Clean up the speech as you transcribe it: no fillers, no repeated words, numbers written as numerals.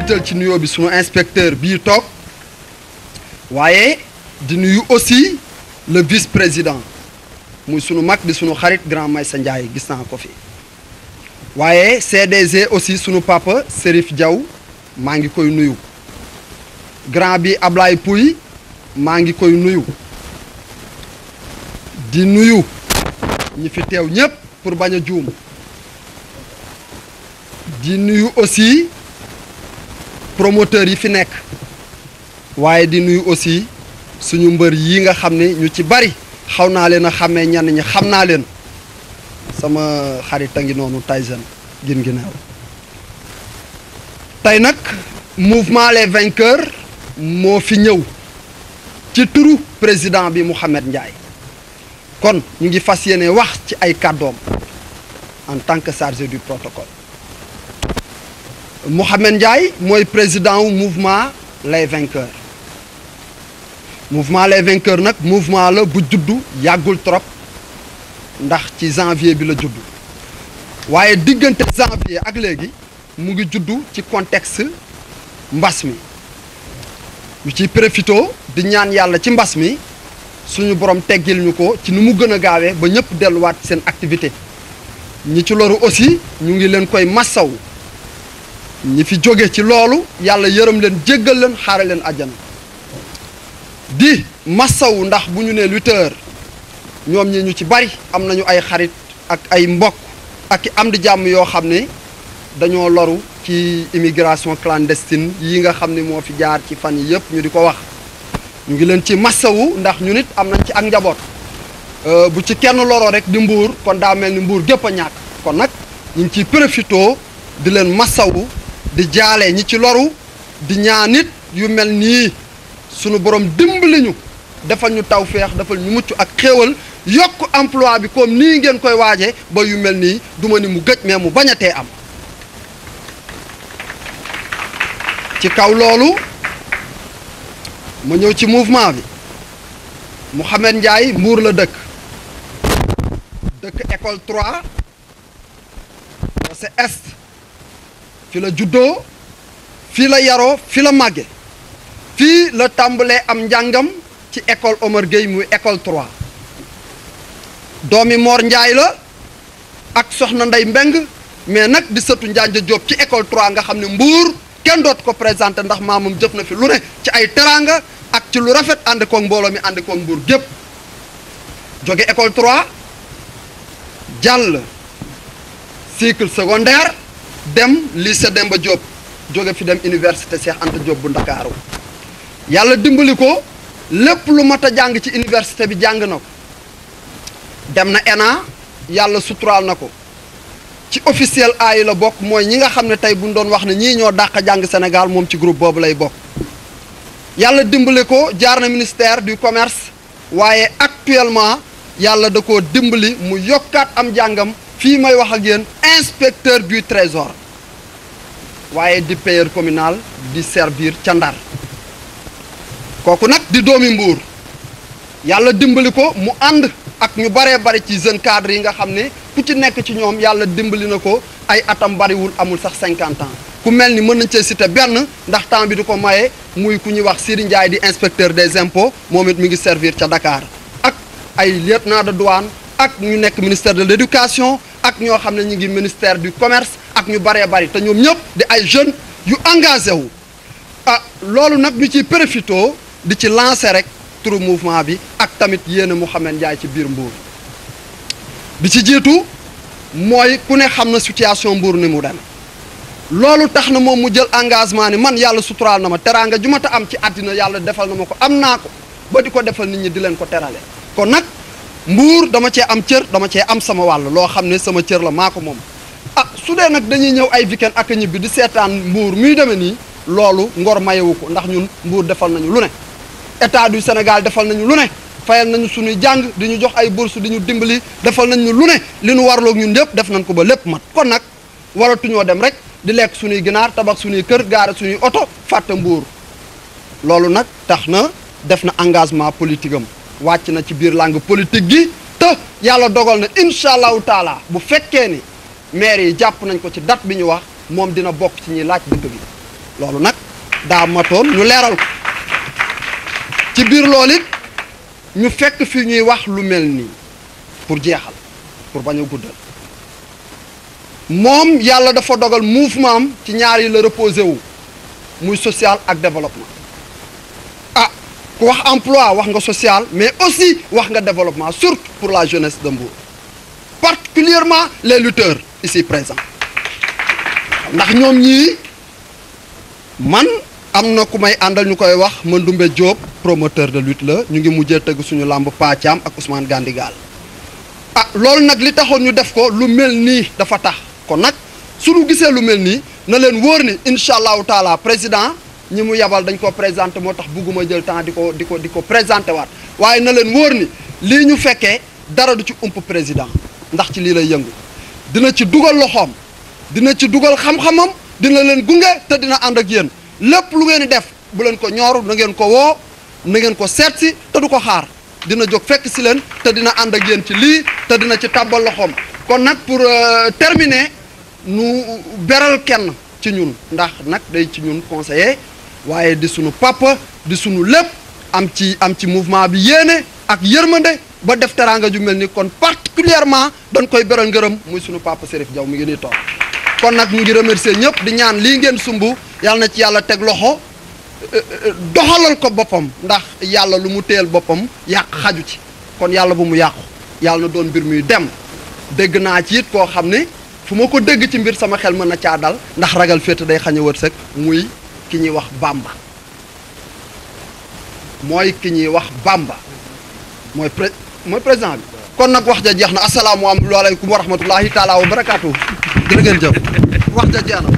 jiital ci nuyoo bi sunu inspecteur bii toog waaye di nuyu aussi le vice-président muy sunu mag di sunu xarit grand Maysa Ndiaye gis naa ko fi waaye CDG aussi sunu papa Serif Diaw maa ngi koy nuyu grand bi Ablaye Pouy maa ngi koy nuyu di nuyu ñi fi teew ñépp pour bañ a juum di nuyu aussi promoteurs yi fi nekk waaye di nuyu aussi suñu mbër yi nga xam ne ñu ci bari xaw naa leen a xàmmee ñenn ñi xam naa leen sama xarit a ngi noonu Tyson gin gineew tey nag mouvement les vainqueurs moo fi ñëw ci turu président bi Mouhamed Ndiaye kon ñu ngi fas yéene wax ci ay kàddoom en tant que chargé du protocole Mouhamed Ndiaye mooy président wu mouvement les vainqueurs mouvement les vainqueurs nag mouvement la bu juddu yàggul trop ndax ci janvier bi la juddu waaye diggante janvier ak léegi mu ngi juddu ci contexte mbas mi ñu ciy profito di ñaan yàlla ci mbas mi suñu borom teggil ñu ko ci nu mu gën a gaawee ba ñëpp delluwaat seen activité ñi ci loru aussi ñu ngi leen koy massaw ñi fi jóge ci loolu yàlla yërëm leen jéggal leen xaare leen àjjana di massaw ndax bu ñu nee lutteur ñoom ñi ñu ci bari am nañu ay xarit ak ay mbokk ak i am di jàmm yoo xam ne dañoo loru ci immigration clandestine yi nga xam ne moo fi jaar ci fan yi yëpp ñu di ko wax ñu ngi leen ci massawu ndax ñu nit am nañ ci ak njaboot bu ci kenn loroo rek di mbuur kon daa mel ni mbuur gépp a ñàkk kon nag ñu ngi ciy profitoo di leen massawu di jaale ñi ci loru di ñaan nit yu mel nii sunu borom dimbali ñu defal ñu tawféex defal ñu mucc ak xéewal yokk emploi bi comme nii ngeen koy waaje ba yu mel nii duma ni mu gëj mais mu bañatee am ci kaw loolu ma ñëw ci mouvement bi Mouhamed Ndiaye Mbour la dëkk école 3 c'est est fi la juddoo fii la yaroo fi la màgge fii la tàmbalee am njàngam ci école Omar Gueye muy école 3 doomi Mor Ndiaye la ak soxna Ndey Mbeng mais nag di sëtu Njanja Diop ci école 3 nga xam ne Mbour kenn dootu ko présenté ndax maamam jëf na fi lu ne ci ay teraanga ak ci lu rafet ànd koog mbooloo mi ànd koog Mbour gépp jóge école 3 jàll cycle secondaire dem lycée Demba Diop jóge fi dem université Cheikh Anta Diop bu Ndakaaru yàlla dimbali ko lépp lu mat a jàng ci université bi jàng na ko dem na ENA yàlla suturaal na ko ci officiel A yi la bokk mooy ñi nga xam ne tey buñ doon wax ne ñii ñoo dàq jàng Sénégal moom ci groupe boobu lay bokk yàlla dimbali ko jaar na ministère du commerce waaye actuellement yàlla da koo dimbali mu yokkaat am jàngam fii may wax ak yéen inspecteur du trésor waaye di payeur communal di servir ca Ndar kooku nag di doomi Mbuur yàlla dimbali ko mu ànd ak ñu baree bari ci jeune cadre yi nga xam ne ku ci nekk ci ñoom yàlla dimbali na ko ay atam bariwul amul sax 50 ans ku mel ni mën nañ cee citer benn ndax temps bi di ko maye muy ku ñuy wax Siri Ndiaye di inspecteur des impôts moom it mi ngi servir ca Dakar ak ay lieutenant de douane ak ñu nekk ministère de l'éducation ak ñoo xam ne ñu ngi ministère du commerce ak ñu baree bari te ñoom ñëpp di ay jeunes yu engagé wu loolu nag ñu ciy profitoo di ci lancer rek turu mouvement bi ak tamit yéene Mouhamed Ndiaye ci biir Mbour bi ci jiitu mooy ku ne xam na situation Mbour ni mu dem loolu tax na moom mu jël engagement ni man yàlla suturaal na ma teraanga ju ma ta am ci àddina yàlla defal na ma ko am naa ko ba di ko defal nit ñi di leen ko terale kon nag Mbour dama cee am cër dama cee am sama wàll loo xam ne sama cër la maa ko moom su dee nag dañuy ñëw ay weekend ak ñibbi di seetaan Mbour muy demee nii loolu ngor mayewu ko ndax ñun Mbour defal nañu lu ne état du Sénégal defal nañu lu ne fayal nañu suñuy jàng di ñu jox ay bourse di ñu dimbali defal nañu lu ne li ñu warloog ñun lépp def nañ ko ba lépp mat kon nag waratuñoo dem rek di lekk suñuy ginaar tabax suñuy kër gaare suñuy oto fàtte Mbour loolu nag tax na def na engagement politique am wàcc na ci biir langue politique gi te yàlla dogal na incha allahu taala bu fekkee ni maire yi jàpp nañ ko ci date bi ñu wax moom dina bokk ci ñuy laaj dëkk bi loolu nag daa matoon ñu leeral ko ci biir loolu it ñu fekk fi ñuy wax lu mel nii pour jeexal pour bañ a guddal moom yàlla dafa dogal mouvement am ci ñaar yi la reposé wu muy social ak développement ah ku wax emploi wax nga social mais aussi wax nga développement surtout pour la jeunesse de Mbour particulièrement les lutteurs ici présents ndax ñoom ñii man am na ku may àndal ñu koy wax Mandoumbe Diop promoteur de lutte la ñu ngi mujjee tëgg suñu làmb Pathiam ak Ousmane Gandigal ah loolu nag li taxoon ñu def ko lu mel nii dafa tax kon nag suñu gisee lu mel nii na leen wóor ni incha allahu taala président ñi mu yabal dañ ko présenté moo tax bugguma jël temps di ko présenté waat waaye na leen wóor ni lii ñu fekkee dara du ci ump président ndax ci lii lay yëngu dina ci dugal loxoom dina ci dugal xam-xamam dina leen gunge te dina ànd ak yéen lépp lu ngeen di def bu leen ko ñor na ngeen ko woo na ngeen ko seet si te du ko xaar dina jóg fekk si leen te dina ànd ak yéen ci lii te dina ci tàbbal loxoom kon nag pour terminer nu beral kenn ci ñun ndax nag day ci ñun conseiller waaye di sunu papa di sunu lépp am ci mouvement bi yéene ak yërmande ba def teraanga ju mel ni kon particulièrement dañ koy beral ngërëm muy sunu papa Serif Diaw mi ngi nii toog kon nag ñu ngi remercier ñëpp di ñaan lii ngeen sumb yàlla na ci yàlla teg loxo doxalal ko boppam ndax yàlla lu mu téyel boppam yàq xaju ci kon yàlla bu mu yàqu yàlla na doon mbir muy dem dégg naa ci it koo xam ne fu ma ko dégg ci mbir sama xel mën na caa dal ndax ragal féete day xañ a wërsëg muy ki ñuy wax Bamba mooy ki ñuy wax Bamba mooy président bi kon nag wax ja jeex na asalaamualeykum wa rahmatullahi taala wa barakaatu jërë ngeen jëf wax ja jeex na